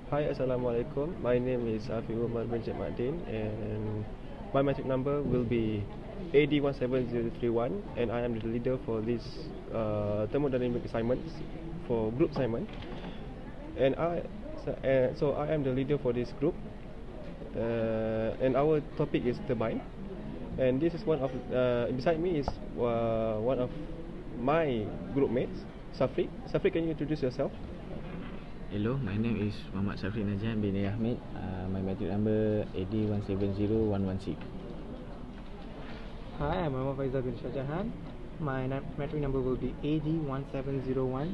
Hi, Assalamualaikum. My name is AFIQ and my metric number will be AD17031, and I am the leader for this thermodynamic assignments for group assignment. So I am the leader for this group, and our topic is turbine. And this is one of beside me is one of my group mates, SAFRIQ. SAFRIQ, can you introduce yourself? Hello, my name is SAFRIQ NAJHAN bin AHMID. My metric number AD170116. Hi, I'm FAIZAL bin SHAJAHAN. My metric number will be AD170129.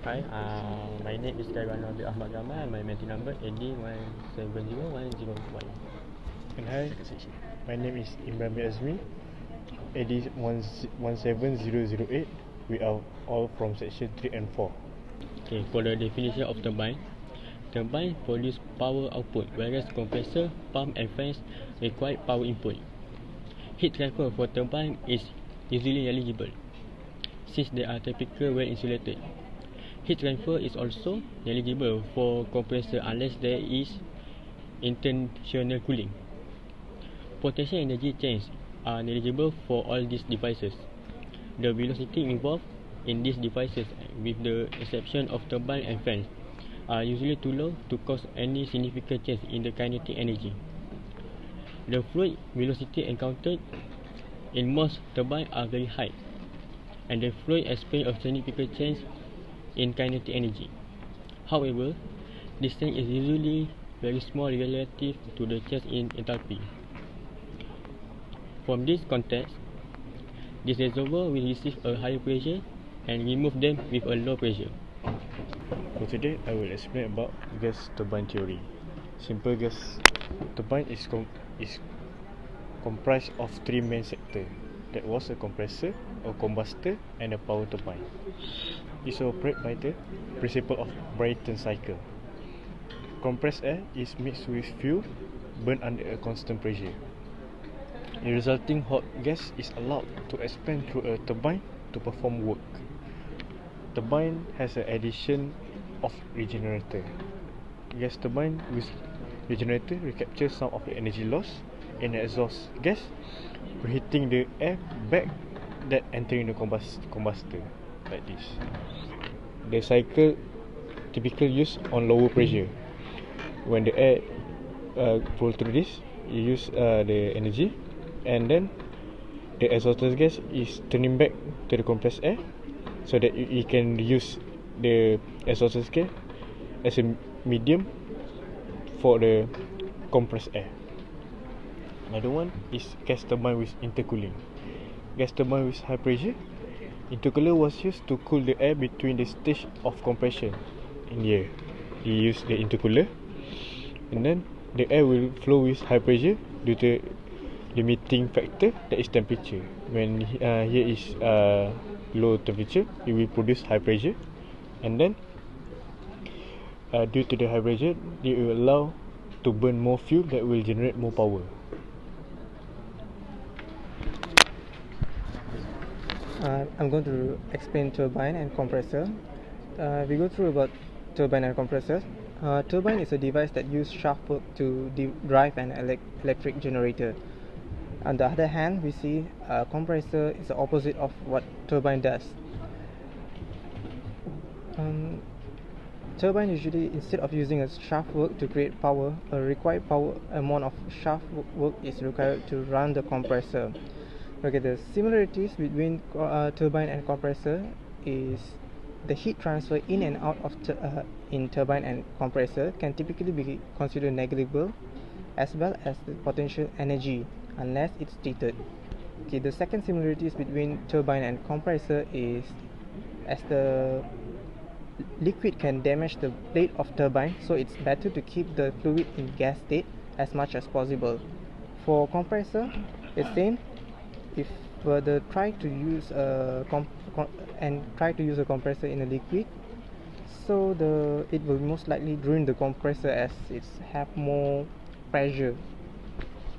Hi, my name is KHAIRUL AHMAD. My metric number AD170101. And hi, my name is IMRAN AZME, AD17008. We are all from section 3 and 4. Okay, for the definition of turbine, turbine produce power output, whereas compressor, pump and fans require power input. Heat transfer for turbine is usually negligible, since they are typically well insulated. Heat transfer is also negligible for compressor unless there is intentional cooling. Potential energy change are negligible for all these devices. The velocity involved in these devices, with the exception of turbine and fans, are usually too low to cause any significant change in the kinetic energy. The fluid velocity encountered in most turbines are very high, and the fluid experience a significant change in kinetic energy. However, this change is usually very small relative to the change in enthalpy. From this context, this reservoir will receive a higher pressure and remove them with a low pressure. So today I will explain about gas turbine theory. Simple gas turbine is comprised of three main sectors. That was a compressor, a combustor, and a power turbine. It is operated by the principle of Brayton cycle. Compressed air is mixed with fuel burned under a constant pressure. The resulting hot gas is allowed to expand through a turbine to perform work. Turbine has an addition of regenerator. Gas turbine with regenerator recaptures some of the energy loss in the exhaust gas, reheating the air back that entering the combustor, like this. The cycle typically used on lower pressure. When the air flow through this, you use the energy, and then the exhaust gas is turning back to the compressed air, so that you can use the exhaust gas as a medium for the compressed air. Another one is gas turbine with intercooling. Gas turbine with high pressure. Intercooler was used to cool the air between the stage of compression. In here, you use the intercooler, and then the air will flow with high pressure due to limiting factor, that is temperature. When here is low temperature, it will produce high pressure, and then due to the high pressure, it will allow to burn more fuel that will generate more power. I'm going to explain turbine and compressor. We go through about turbine and compressor. Turbine is a device that uses shaft work to drive an electric generator. On the other hand, we see compressor is the opposite of what turbine does. Turbine usually, instead of using a shaft work to create power, a required power amount of shaft work is required to run the compressor. Okay, the similarities between turbine and compressor is the heat transfer in and out of in turbine and compressor can typically be considered negligible, as well as the potential energy, unless it's stated. Okay, the second similarities between turbine and compressor is as the liquid can damage the blade of turbine, so it's better to keep the fluid in gas state as much as possible. For compressor, it's same. If further try to use a compressor in a liquid, so it will most likely ruin the compressor as it have more pressure.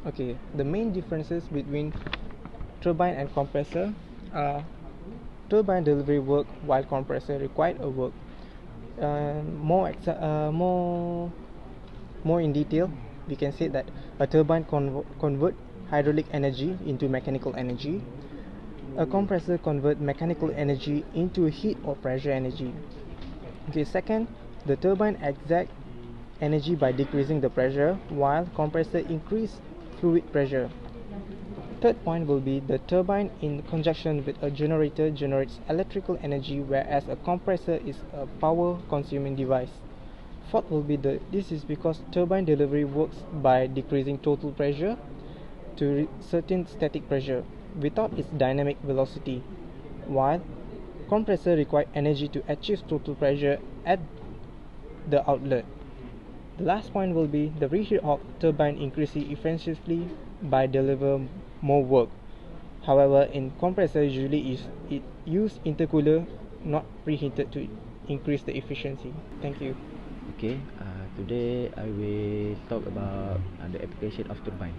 Okay, the main differences between turbine and compressor are turbine delivery work while compressor required a work. More in detail, we can say that a turbine convert hydraulic energy into mechanical energy. A compressor convert mechanical energy into heat or pressure energy. Okay, second, the turbine exert energy by decreasing the pressure, while compressor increase fluid pressure. Third point will be the turbine in conjunction with a generator generates electrical energy, whereas a compressor is a power consuming device. Fourth will be this is because turbine delivery works by decreasing total pressure to certain static pressure without its dynamic velocity, while compressor require energy to achieve total pressure at the outlet. The last point will be the reheat of turbine increasing efficiently by deliver more work. However, in compressor usually it use intercooler, not preheated, to increase the efficiency. Thank you. Okay, today I will talk about the application of turbine.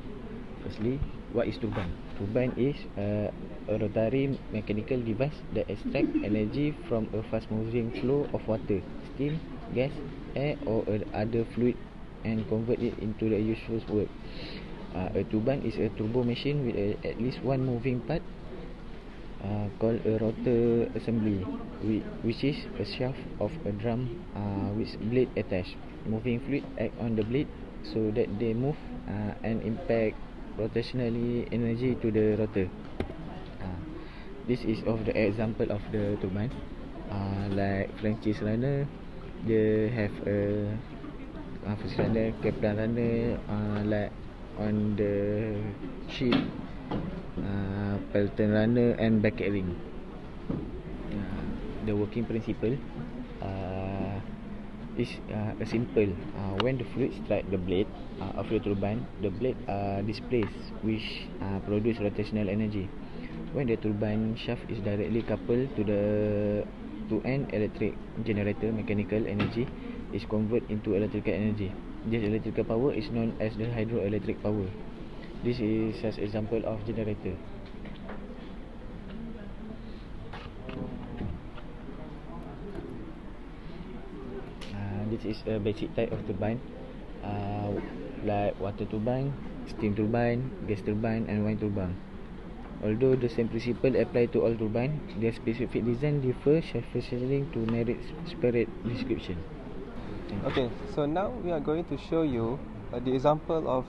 Firstly, what is turbine? Turbine is a rotary mechanical device that extract energy from a fast moving flow of water, steam, gas, air or other fluid and convert it into the useful work. A turbine is a turbo machine with at least one moving part called a rotor assembly, which is a shaft of a drum with blade attached. Moving fluid act on the blade so that they move and impact rotationally energy to the rotor. This is of the example of the turbine. Like Francis runner, they have a first runner, Kaplan runner, like on the ship, Pelton runner and bucket ring. The working principle is simple. When the fluid strike the blade of the turbine, the blade displaces, which produce rotational energy. When the turbine shaft is directly coupled to an electric generator, mechanical energy is converted into electrical energy. This electrical power is known as the hydroelectric power. This is just example of generator. This is a basic type of turbine, like water turbine, steam turbine, gas turbine and wind turbine. Although the same principle apply to all turbine, their specific design differ, sufficiently to merit separate description. Okay, so now we are going to show you the example of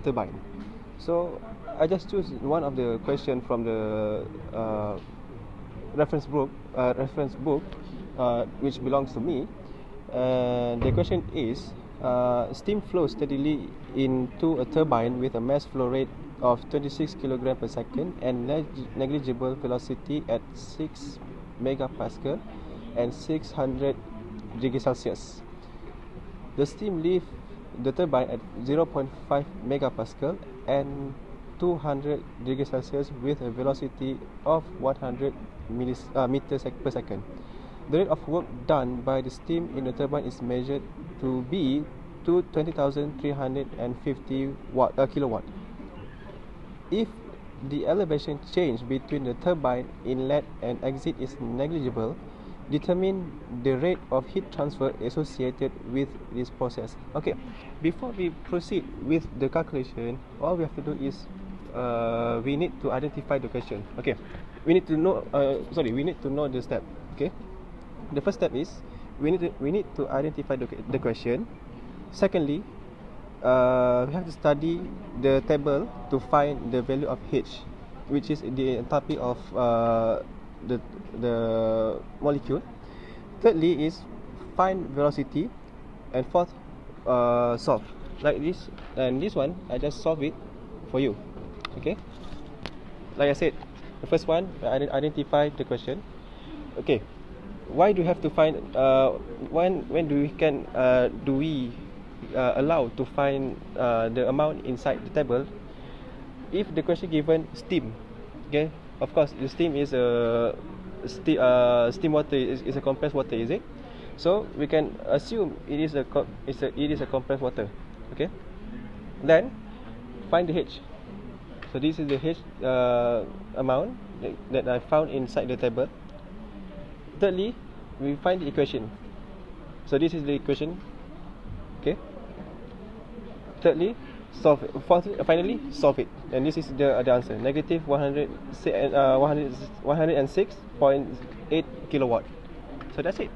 turbine. So I just choose one of the question from the reference book, which belongs to me. The question is, steam flows steadily into a turbine with a mass flow rate of 26 kg per second and negligible velocity at 6 megapascal and 600 degrees Celsius. The steam leaves the turbine at 0.5 megapascal and 200 degrees Celsius with a velocity of 100 meters per second. The rate of work done by the steam in the turbine is measured to be 20,350 kilowatt. If the elevation change between the turbine inlet and exit is negligible, determine the rate of heat transfer associated with this process. Okay, before we proceed with the calculation, all we have to do is we need to identify the question. Okay, we need to know the step. Okay, the first step is we need to identify the question. Secondly, we have to study the table to find the value of H, which is the enthalpy of the molecule. Thirdly is find velocity, and fourth, solve like this. And this one I just solve it for you. Okay, like I said, the first one, I identify the question. Okay, why do you have to find when do we allow to find the amount inside the table if the question given steam? Okay, of course the steam is a steam water is a compressed water, is it? So we can assume it is a compressed water. Okay, then find the H. So this is the H amount that I found inside the table. thirdly, we find the equation. So this is the equation. Okay. Thirdly, solve it. Finally, solve it. And this is the answer. Negative 106.8 kilowatt. So that's it.